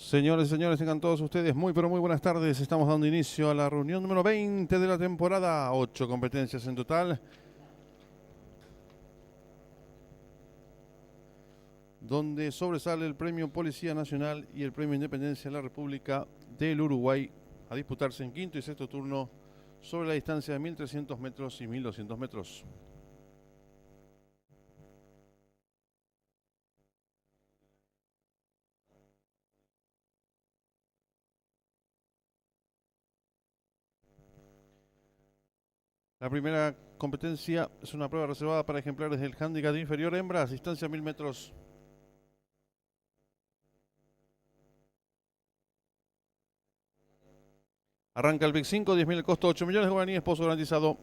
Señores y señores, tengan todos ustedes muy pero muy buenas tardes. Estamos dando inicio a la reunión número 20 de la temporada. 8 competencias en total, donde sobresale el Premio Policía Nacional y el Premio Independencia de la República del Uruguay, a disputarse en quinto y sexto turno sobre la distancia de 1300 metros y 1200 metros. La primera competencia es una prueba reservada para ejemplares del handicap inferior hembras, distancia 1000 metros. Arranca el Big 5, 10.000 el costo, 8 millones de guaraníes, pozo garantizado.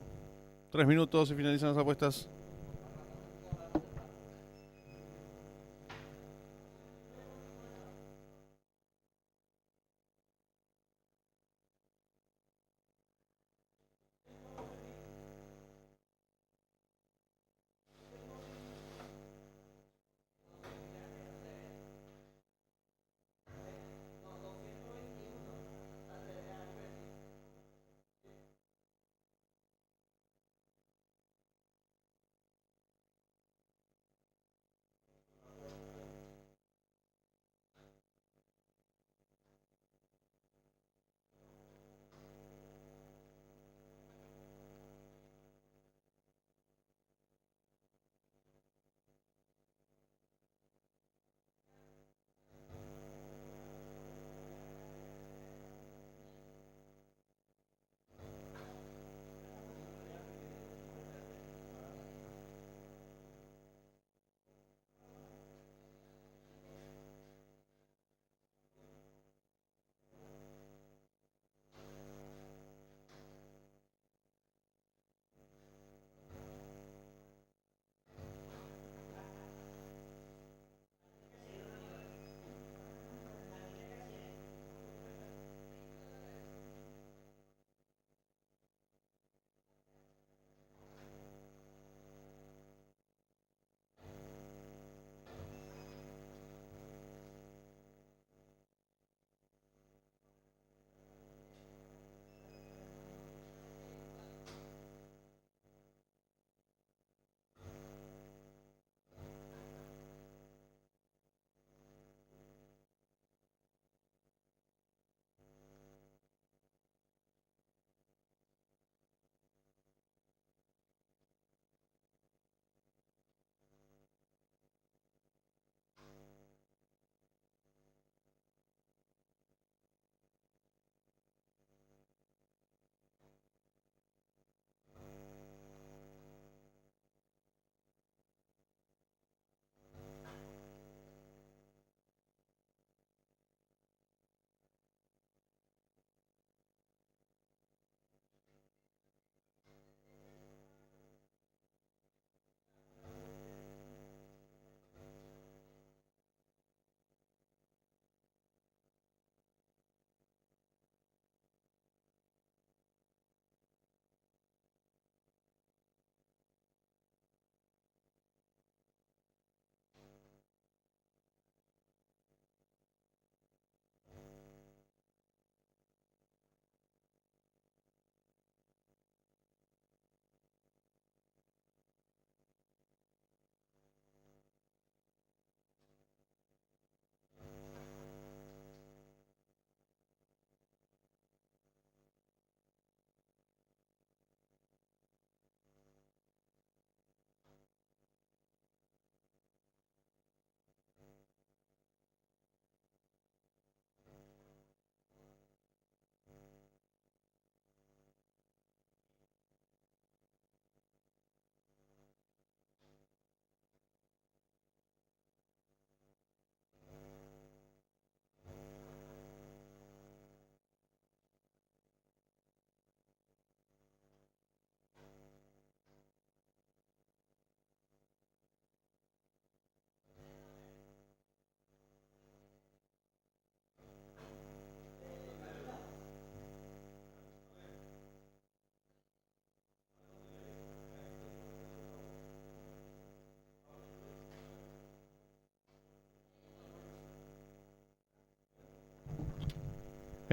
3 minutos y finalizan las apuestas.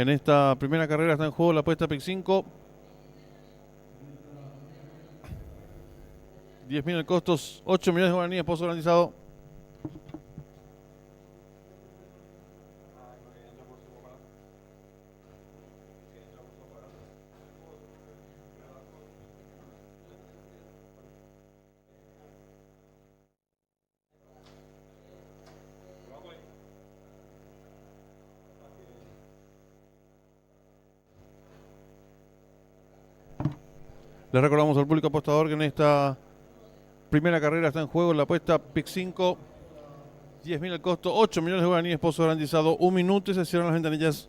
En esta primera carrera está en juego la apuesta PIC 5. 10.000 el costo, 8 millones de guaraníes, pozo garantizado. Les recordamos al público apostador que en esta primera carrera está en juego la apuesta PIC 5. 10.000 el costo, 8 millones de guaraníes, pozo garantizado. 1 minuto y se cierran las ventanillas.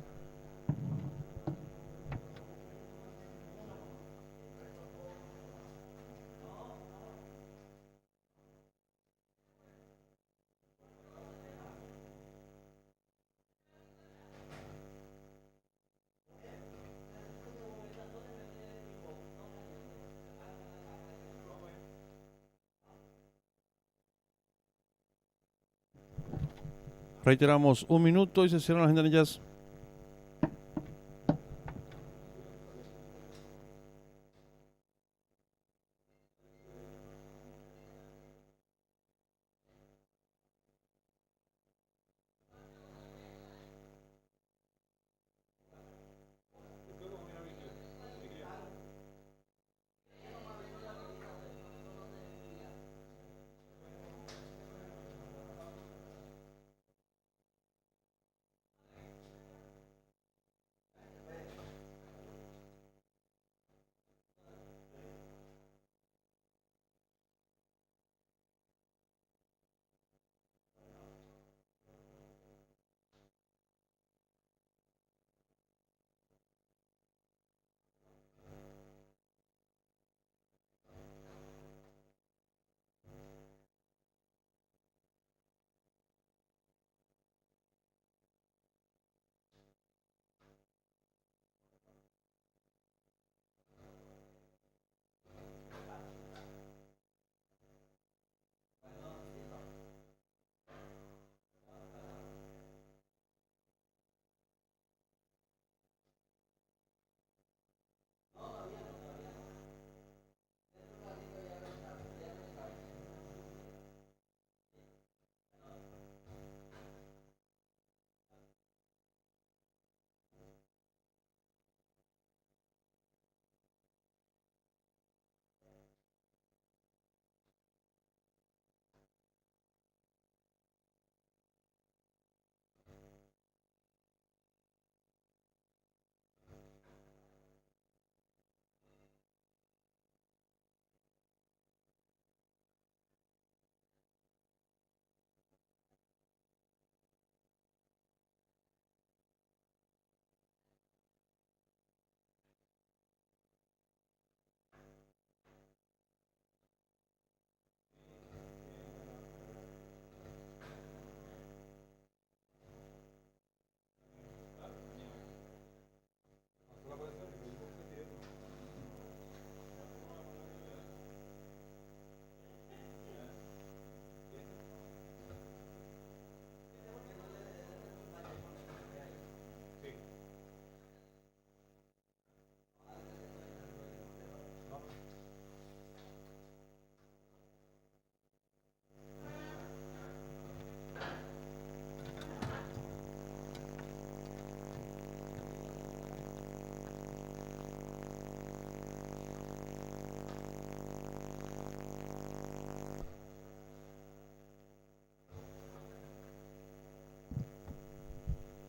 Reiteramos, 1 minuto y se cierran las ventanillas.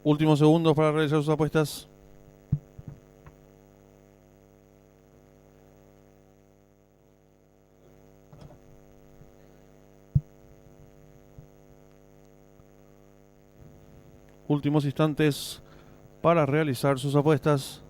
Últimos segundos para realizar sus apuestas. Últimos instantes para realizar sus apuestas.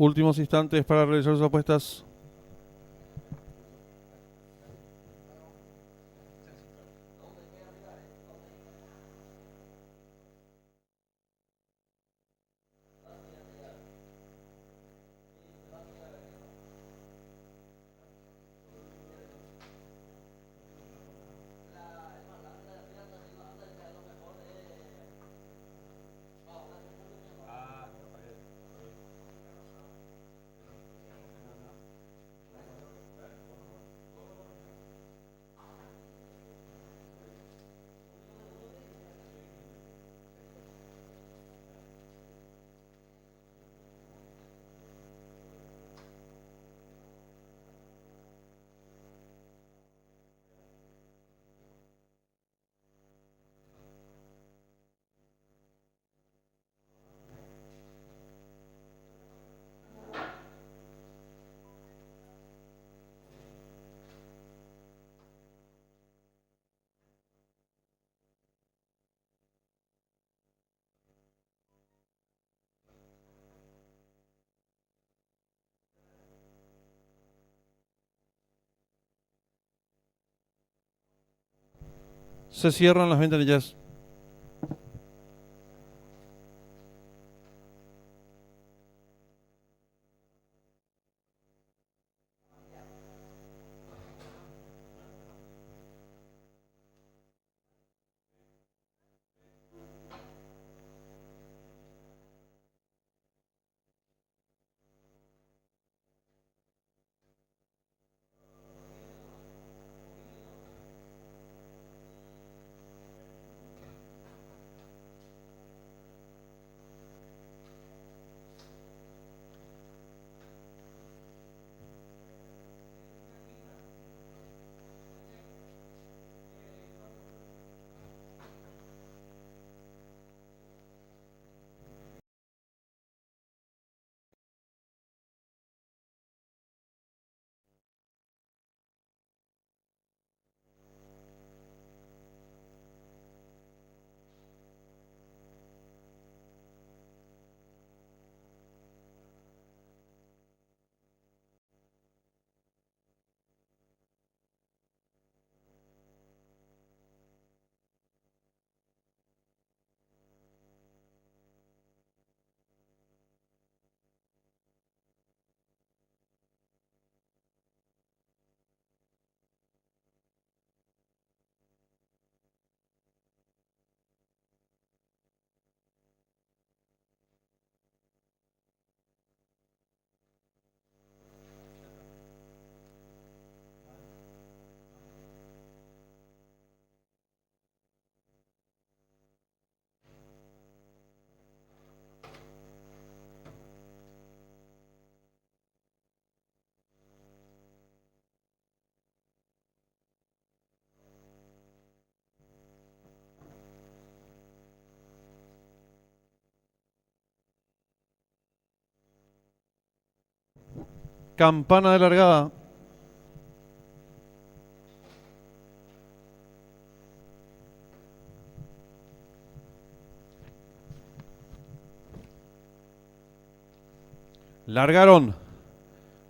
Últimos instantes para realizar sus apuestas. Se cierran las ventanillas. Campana de largada. Largaron.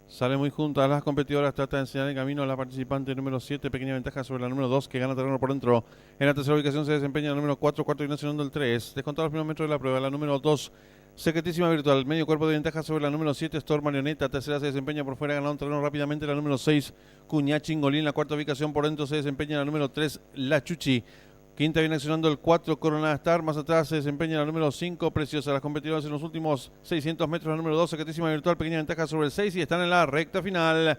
Sale muy juntas las competidoras. Trata de enseñar el camino a la participante número 7. Pequeña ventaja sobre la número 2, que gana terreno por dentro. En la tercera ubicación se desempeña la número 4. Cuarto ignoración el 3. Descontado los primeros metros de la prueba. La número 2. Secretísima Virtual, medio cuerpo de ventaja sobre la número 7, Storm Marioneta. Tercera se desempeña por fuera, ganando un terreno rápidamente la número 6, Cuñá Chingolín. La cuarta ubicación por dentro se desempeña la número 3, La Chuchi. Quinta viene accionando el 4, Coronada Star. Más atrás se desempeña la número 5, Preciosa. Las competidoras en los últimos 600 metros, la número 2, Secretísima Virtual, pequeña ventaja sobre el 6 y están en la recta final.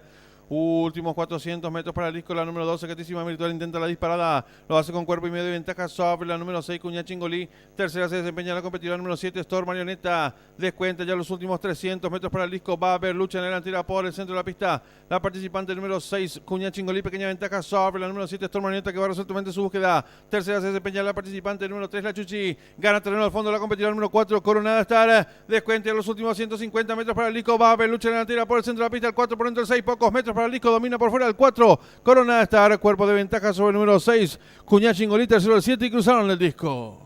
Últimos 400 metros para el disco, la número 2, Secretísima Virtual, intenta la disparada, lo hace con cuerpo y medio de ventaja sobre la número 6, Cuñá Chingolí. Tercera se desempeña la competidora número 7, Storm Marioneta. Descuenta ya los últimos 300 metros para el disco, va a haber lucha en la delantera por el centro de la pista. La participante número 6, Cuñá Chingolí, pequeña ventaja sobre la número 7, Storm Marioneta, que va resueltamente su búsqueda. Tercera se desempeña la participante número 3, La Chuchi. Gana terreno al fondo la competidora número 4, Coronada Star. Descuenta ya los últimos 150 metros para el disco, va a haber lucha en la delantera por el centro de la pista. El 4 por dentro, el 6, pocos metros para el disco, domina por fuera el 4, Coronada Star, cuerpo de ventaja sobre el número 6, Cuñá Chingolí, tercero el 7 y cruzaron el disco.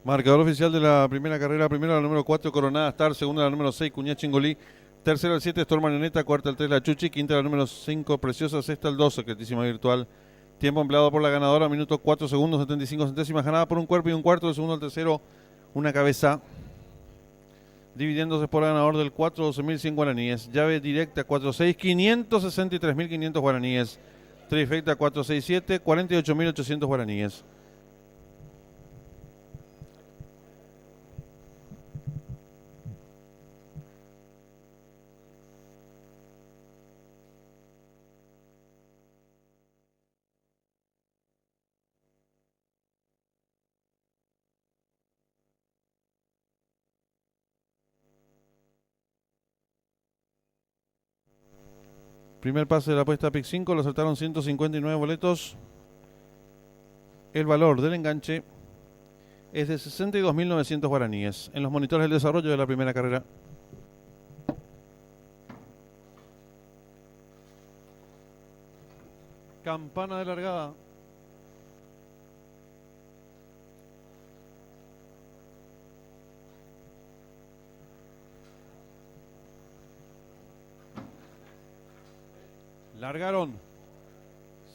Marcador oficial de la primera carrera. Primero la número 4, Coronada Star. Segunda la número 6, Cuñá Chingolí. Tercera el 7, Storm Marioneta. Cuarta el 3, La Chuchi. Quinta la número 5, Preciosa. Sexta el 2, Secretísima Virtual. Tiempo empleado por la ganadora, minuto 4 segundos 75 centésimas. Ganada por un cuerpo y un cuarto. De segundo al tercero, una cabeza. Dividiéndose por ganador del 4, 12.100 guaraníes. Llave directa 4-6, 563.500 guaraníes. Trifecta 4-6-7, 48.800 guaraníes. Primer pase de la apuesta PIC 5, lo acertaron 159 boletos. El valor del enganche es de 62.900 guaraníes. En los monitores del desarrollo de la primera carrera. Campana de largada. Largaron.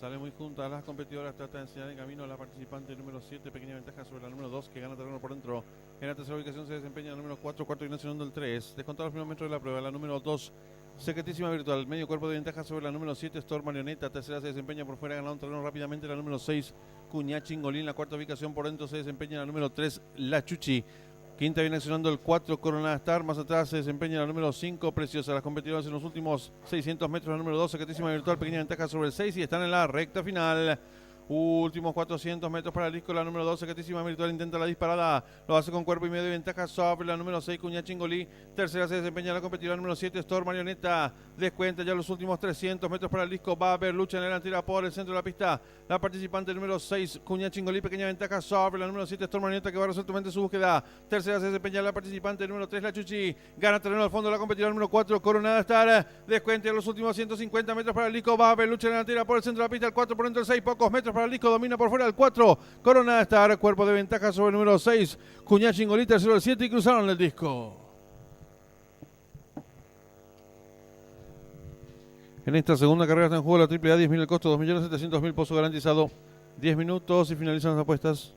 Sale muy juntas las competidoras. Trata de enseñar en camino a la participante número 7. Pequeña ventaja sobre la número 2, que gana terreno por dentro. En la tercera ubicación se desempeña la número 4. Cuarto Ignacio del 3. Descontado los primeros metros de la prueba. La número 2, Secretísima Virtual. Medio cuerpo de ventaja sobre la número 7, Storm Marioneta. Tercera se desempeña por fuera, ganando un terreno rápidamente la número 6, Cuñá Chingolín. La cuarta ubicación por dentro se desempeña la número 3, La Chuchi. Quinta viene accionando el 4, Coronada Star. Más atrás se desempeña la número 5, Preciosa. Las competidoras en los últimos 600 metros, la número 2, Secretísima Virtual. Pequeña ventaja sobre el 6 y están en la recta final. Últimos 400 metros para el disco. La número 2, Secretísima Virtual, intenta la disparada. Lo hace con cuerpo y medio de ventaja sobre la número 6, Cuñá Chingolí. Tercera se desempeña la competidora número 7, Storm Marioneta. Descuenta ya los últimos 300 metros para el disco. Va a haber lucha en la delantera por el centro de la pista. La participante número 6, Cuñá Chingolí. Pequeña ventaja sobre la número 7, Storm Marioneta, que va resueltamente su búsqueda. Tercera se desempeña la participante número 3, La Chuchi. Gana terreno al fondo la competidora número 4, Coronada Star. Descuenta los últimos 150 metros para el disco. Va a haber lucha en la delantera por el centro de la pista. El 4 por dentro, el 6, pocos metros para el disco. Domina por fuera el 4. Coronada Star. Cuerpo de ventaja sobre el número 6, Cuñá Chingolí. Tercero el 7 y cruzaron el disco. En esta segunda carrera está en juego la AAA, 10.000 el costo, 2.700.000 pozo garantizado. 10 minutos y finalizan las apuestas.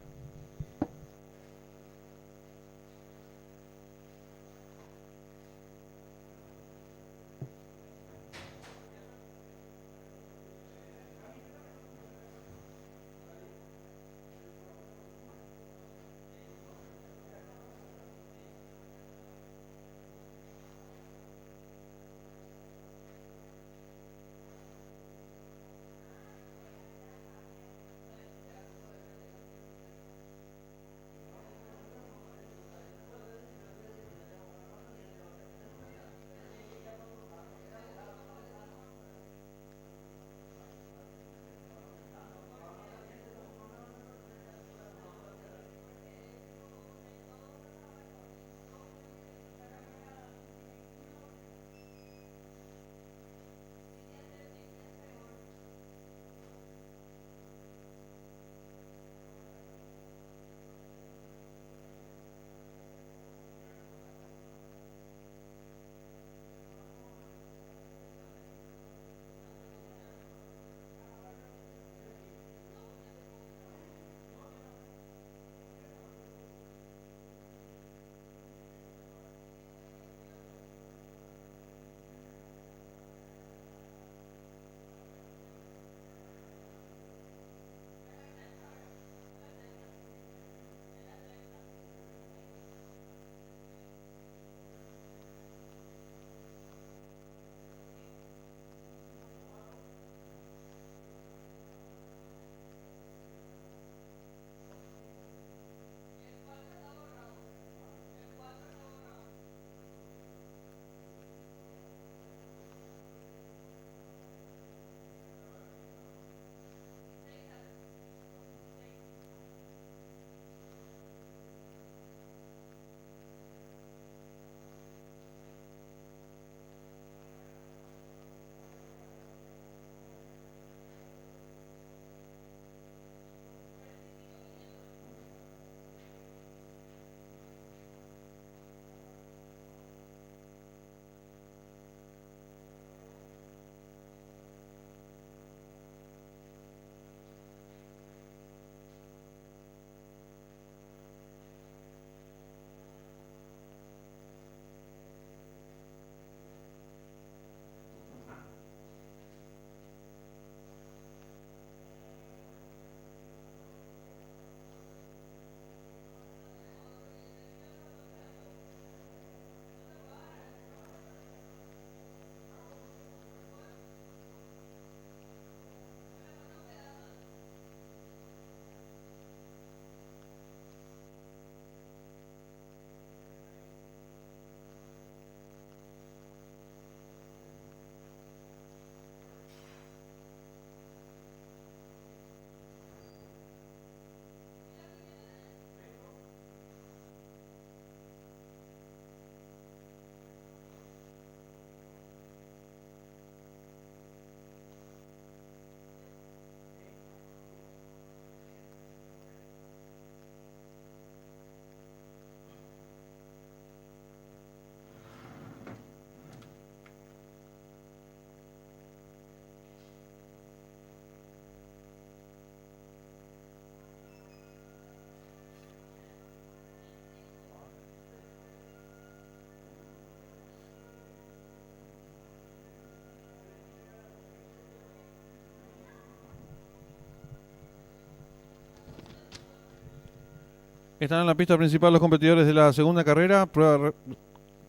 Están en la pista principal los competidores de la segunda carrera. Prueba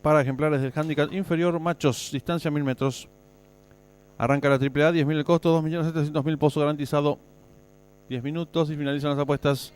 para ejemplares del handicap inferior machos, distancia 1000 metros. Arranca la AAA, 10.000 el costo, 2.700.000 pozo garantizado. 10 minutos y finalizan las apuestas.